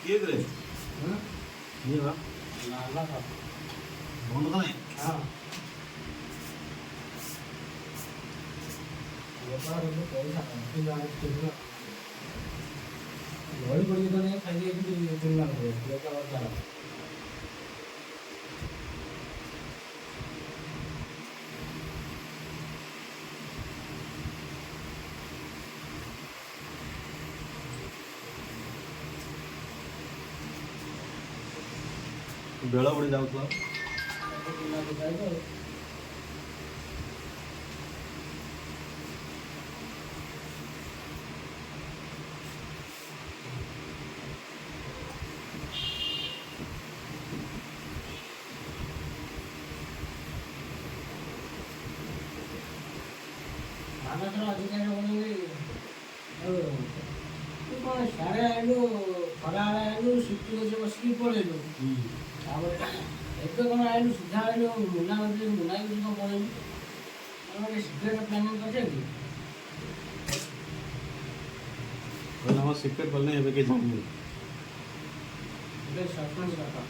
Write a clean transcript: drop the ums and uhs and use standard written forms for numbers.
କିଏ କରେ ଇଏ ବା ଲାଲା କା ବନ୍ଦ ତ ନାହିଁ ହଁ ବେପାର ହେଲେ ପଇସା କମତି ଯାଏ ଠିକ ଗଳି ପଡ଼ିକି ତ ନେଇ ଖାଇ ଦେଇକି ଚିନ୍ନା କରିବ ବେପାର ତାର ବେଳ ବୁଡ଼ି ଯାଉଥିଲା ଚିନ୍ନା କରିବ ଧାନଥର ଅଧିକାରୀ ବନେଇବି ଆଉ ତୁ କ'ଣ ସାଡ଼େ ଆଇଲୁ ଖରାବେଳେ ଆଇଲୁ ସିଟି ବସି ବସିକି ପଳେଇଲୁ ତାପରେ ଏବେ କ'ଣ ଆଇଲୁ ସିଧା ଆଇଲୁ ମୁନା ନଦୀ ମୁନା ବି କ'ଣ ପଳେଇଲୁ କ'ଣ ଗୋଟେ ସିକ୍ରେଟ୍ ପ୍ଲାନିଂ କରିଛନ୍ତି আমার সিক্রেট বললে হবে কি জানি ଏବେ ସରପଞ୍ଚ କଥା